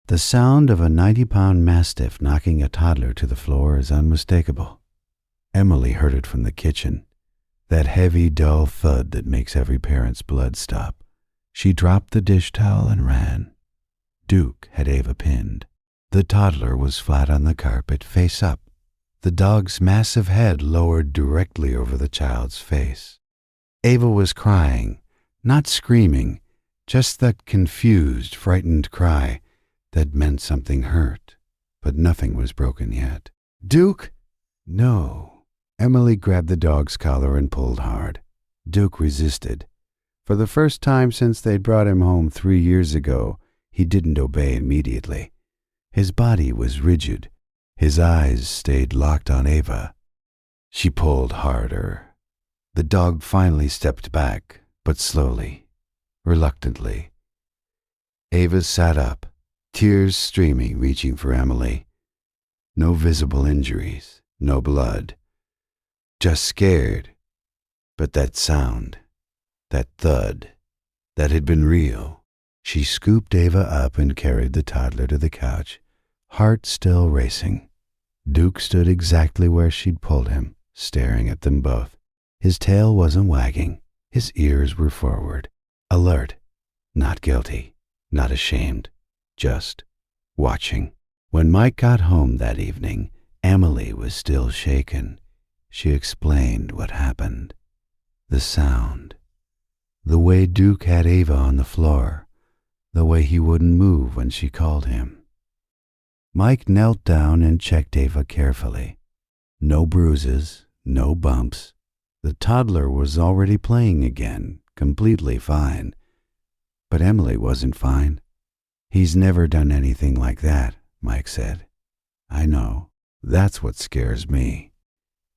The sound of a 90-pound Mastiff knocking a toddler to the floor is unmistakable. Emily heard it from the kitchen, that heavy, dull thud that makes every parent's blood stop. She dropped the dish towel and ran. Duke had Ava pinned. The toddler was flat on the carpet, face up, the dog's massive head lowered directly over the child's face. Ava was crying, not screaming, just that confused, frightened cry that meant something hurt, but nothing was broken yet. "Duke!" "No." Emily grabbed the dog's collar and pulled hard. Duke resisted. For the first time since they'd brought him home 3 years ago, he didn't obey immediately. His body was rigid. His eyes stayed locked on Ava. She pulled harder. The dog finally stepped back, but slowly, reluctantly. Ava sat up, tears streaming, reaching for Emily. No visible injuries, no blood. Just scared. But that sound, that thud, that had been real. She scooped Ava up and carried the toddler to the couch, heart still racing. Duke stood exactly where she'd pulled him, staring at them both. His tail wasn't wagging. His ears were forward, alert, not guilty, not ashamed, just watching. When Mike got home that evening, Emily was still shaken. She explained what happened. The sound. The way Duke had Ava on the floor. The way he wouldn't move when she called him. Mike knelt down and checked Ava carefully. No bruises, no bumps. The toddler was already playing again, completely fine. But Emily wasn't fine. "He's never done anything like that," Mike said. "I know. That's what scares me."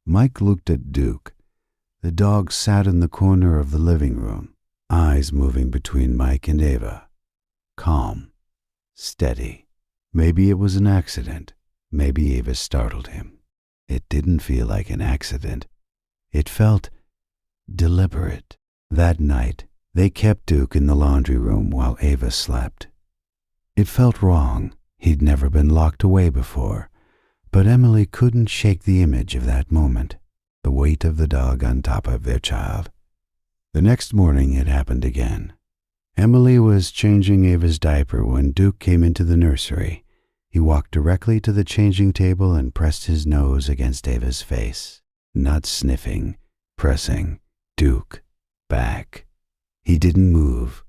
Mike looked at Duke. The dog sat in the corner of the living room, eyes moving between Mike and Ava. Calm, steady. Maybe it was an accident. Maybe Ava startled him. It didn't feel like an accident. It felt deliberate. That night, they kept Duke in the laundry room while Ava slept. It felt wrong. He'd never been locked away before. But Emily couldn't shake the image of that moment, the weight of the dog on top of their child. The next morning it happened again. Emily was changing Ava's diaper when Duke came into the nursery. He walked directly to the changing table and pressed his nose against Ava's face. Not sniffing, pressing. "Duke, back." He didn't move.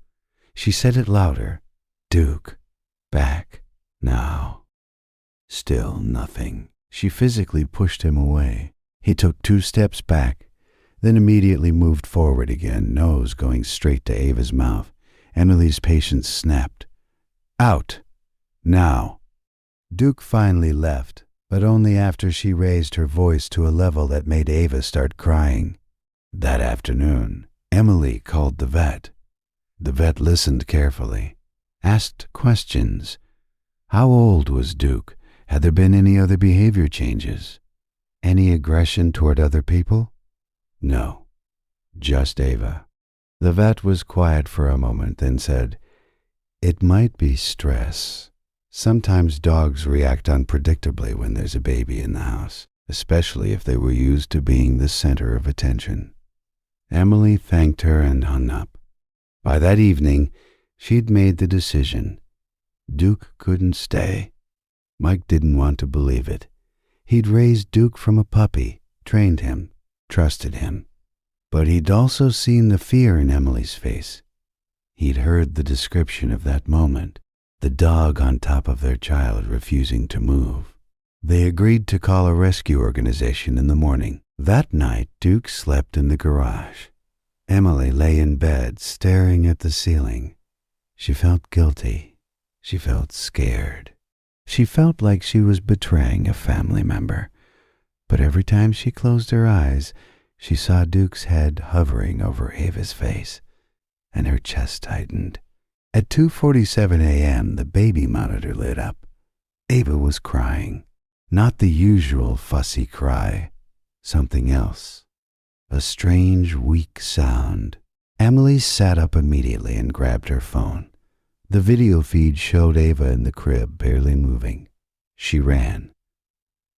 She said it louder. "Duke, back, now." Still nothing. She physically pushed him away. He took 2 steps back, then immediately moved forward again, nose going straight to Ava's mouth. Emily's patience snapped. "Out! Now!" Duke finally left, but only after she raised her voice to a level that made Ava start crying. That afternoon, Emily called the vet. The vet listened carefully, asked questions. How old was Duke? Had there been any other behavior changes? Any aggression toward other people? No, just Ava. The vet was quiet for a moment, then said, "It might be stress. Sometimes dogs react unpredictably when there's a baby in the house, especially if they were used to being the center of attention." Emily thanked her and hung up. By that evening, she'd made the decision. Duke couldn't stay. Mike didn't want to believe it. He'd raised Duke from a puppy, trained him, trusted him. But he'd also seen the fear in Emily's face. He'd heard the description of that moment, the dog on top of their child refusing to move. They agreed to call a rescue organization in the morning. That night, Duke slept in the garage. Emily lay in bed, staring at the ceiling. She felt guilty. She felt scared. She felt like she was betraying a family member. But every time she closed her eyes, she saw Duke's head hovering over Ava's face, and her chest tightened. At 2:47 a.m., the baby monitor lit up. Ava was crying. Not the usual fussy cry. Something else. A strange, weak sound. Emily sat up immediately and grabbed her phone. The video feed showed Ava in the crib, barely moving. She ran.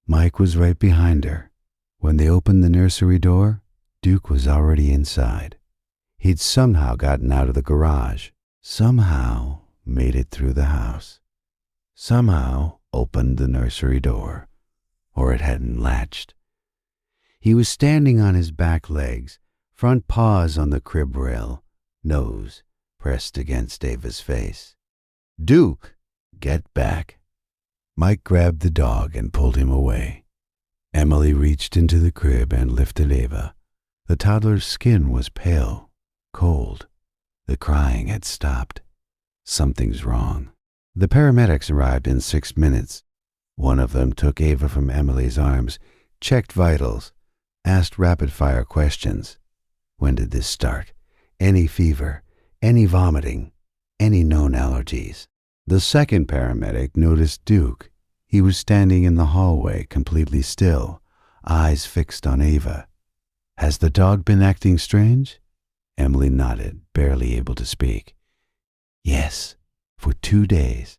Mike was right behind her. When they opened the nursery door, Duke was already inside. He'd somehow gotten out of the garage, somehow made it through the house, somehow opened the nursery door, or it hadn't latched. He was standing on his back legs, front paws on the crib rail, nose pressed against Ava's face. "Duke, get back." Mike grabbed the dog and pulled him away. Emily reached into the crib and lifted Ava. The toddler's skin was pale, cold. The crying had stopped. Something's wrong. The paramedics arrived in 6 minutes. One of them took Ava from Emily's arms, checked vitals, asked rapid-fire questions. When did this start? Any fever? Any vomiting? Any known allergies? The second paramedic noticed Duke. He was standing in the hallway, completely still, eyes fixed on Ava. "Has the dog been acting strange?" Emily nodded, barely able to speak. "Yes, for 2 days."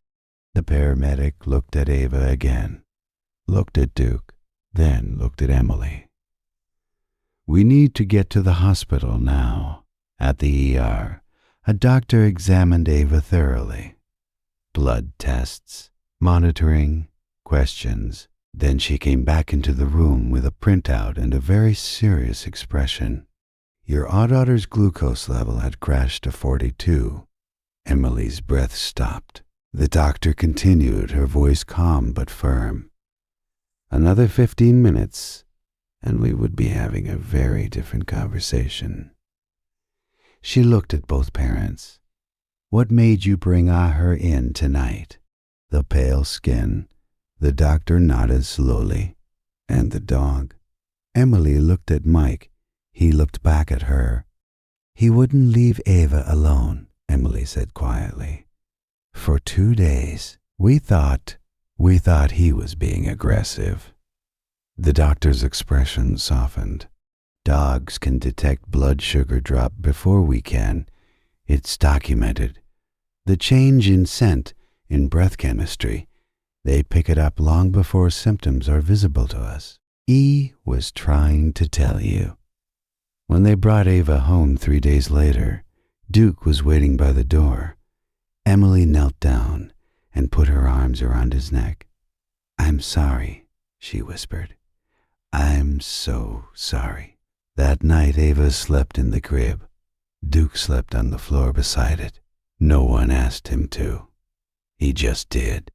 The paramedic looked at Ava again, looked at Duke, then looked at Emily. "We need to get to the hospital now." At the ER, a doctor examined Ava thoroughly. Blood tests, monitoring, questions. Then she came back into the room with a printout and a very serious expression. "Your daughter's glucose level had crashed to 42. Emily's breath stopped. The doctor continued, her voice calm but firm. "Another 15 minutes, and we would be having a very different conversation." She looked at both parents. "What made you bring her in tonight?" The pale skin. The doctor nodded slowly. "And the dog?" Emily looked at Mike. He looked back at her. "He wouldn't leave Ava alone," Emily said quietly. "For 2 days. We thought he was being aggressive." The doctor's expression softened. "Dogs can detect blood sugar drop before we can. It's documented. The change in scent, in breath chemistry, they pick it up long before symptoms are visible to us. E was trying to tell you." When they brought Ava home 3 days later, Duke was waiting by the door. Emily knelt down and put her arms around his neck. "I'm sorry," she whispered. "I'm so sorry." That night Ava slept in the crib. Duke slept on the floor beside it. No one asked him to. He just did.